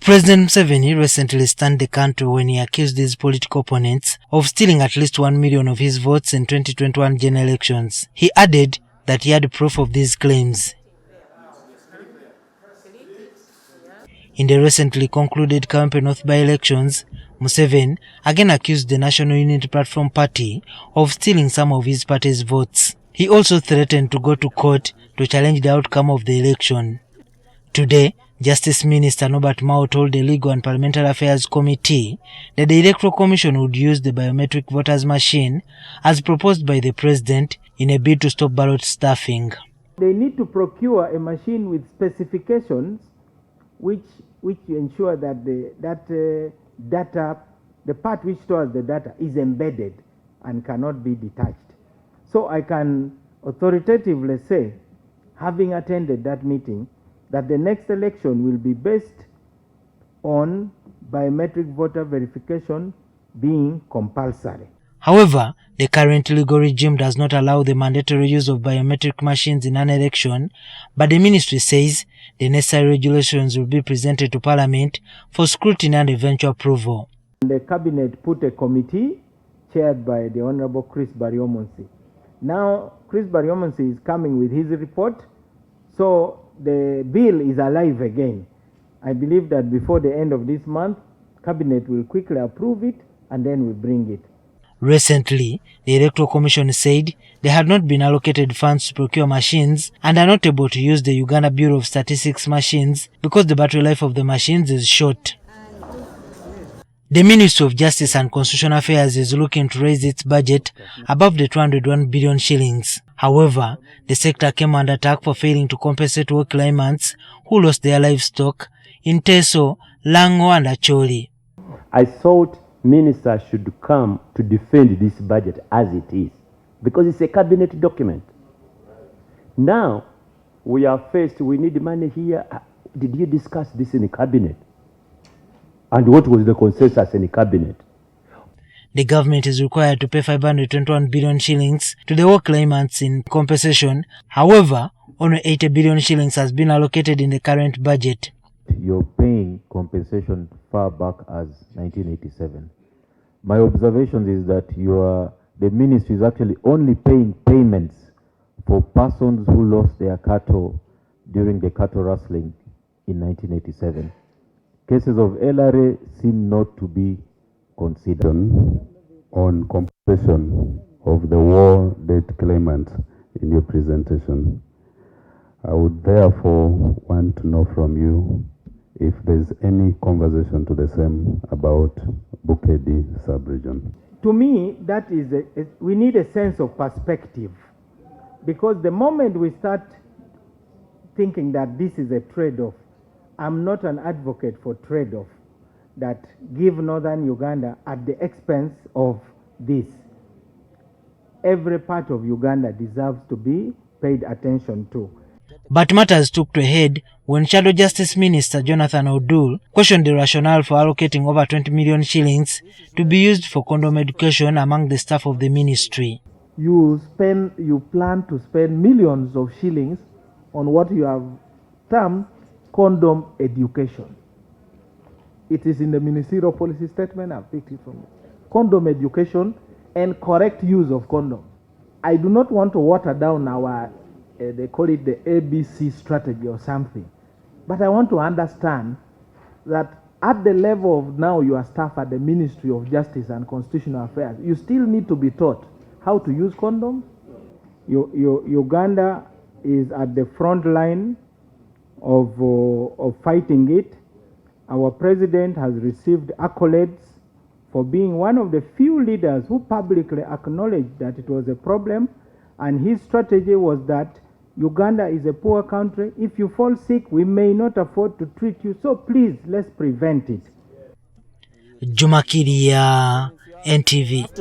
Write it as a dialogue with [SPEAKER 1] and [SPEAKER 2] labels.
[SPEAKER 1] President Museveni recently stunned the country when he accused his political opponents of stealing at least 1 million of his votes in 2021 general elections. He added that he had proof of these claims. In the recently concluded Kawempe North by-elections, Museveni again accused the National Unity Platform Party of stealing some of his party's votes. He also threatened to go to court to challenge the outcome of the election. Today, Justice Minister Norbert Mao told the Legal and Parliamentary Affairs Committee that the Electoral Commission would use the biometric voters machine as proposed by the President in a bid to stop ballot stuffing.
[SPEAKER 2] They need to procure a machine with specifications which ensure that the data, the part which stores the data, is embedded and cannot be detached. So I can authoritatively say, having attended that meeting, that the next election will be based on biometric voter verification being compulsory.
[SPEAKER 1] However, the current legal regime does not allow the mandatory use of biometric machines in an election, but the ministry says the necessary regulations will be presented to Parliament for scrutiny and eventual approval.
[SPEAKER 2] The Cabinet put a committee chaired by the Honorable Chris Baryomonsi. Now, Chris Baryomonsi is coming with his report, so the bill is alive again. I believe that before the end of this month, Cabinet will quickly approve it and then we'll bring it.
[SPEAKER 1] Recently, the Electoral Commission said they had not been allocated funds to procure machines and are not able to use the Uganda Bureau of Statistics machines because the battery life of the machines is short. The Ministry of Justice and Constitutional Affairs is looking to raise its budget above the 201 billion shillings. However, the sector came under attack for failing to compensate work claimants who lost their livestock in Teso, Lango and Acholi.
[SPEAKER 3] I thought Minister should come to defend this budget as it is, because it's a cabinet document. Now, we are faced, we need money here. Did you discuss this in the cabinet? And what was the consensus in the cabinet?
[SPEAKER 1] The government is required to pay 521 billion shillings to the war claimants in compensation. However, only 80 billion shillings has been allocated in the current budget.
[SPEAKER 4] You're paying compensation far back as 1987. My observation is that the ministry is actually only paying payments for persons who lost their cattle during the cattle rustling in 1987. Cases of LRA seem not to be considered.
[SPEAKER 5] On compensation of the war debt claimants in your presentation, I would therefore want to know from you if there's any conversation to the same about Bukedi sub-region.
[SPEAKER 2] To me, that is we need a sense of perspective, because the moment we start thinking that this is a trade-off, I'm not an advocate for trade-off that give northern Uganda at the expense of this. Every part of Uganda deserves to be paid attention to.
[SPEAKER 1] But matters took to a head when Shadow Justice Minister Jonathan Odul questioned the rationale for allocating over 20 million shillings to be used for condom education among the staff of the ministry.
[SPEAKER 6] You plan to spend millions of shillings on what you have termed condom education. It is in the ministerial policy statement. I've picked it from it. Condom education and correct use of condom. I do not want to water down our, they call it the ABC strategy or something. But I want to understand that at the level of now your staff at the Ministry of Justice and Constitutional Affairs, you still need to be taught how to use condoms. Uganda is at the front line of fighting it. Our president has received accolades for being one of the few leaders who publicly acknowledged that it was a problem, and his strategy was that Uganda is a poor country. If you fall sick, we may not afford to treat you, so please, let's prevent it.
[SPEAKER 1] Jumakiria, NTV.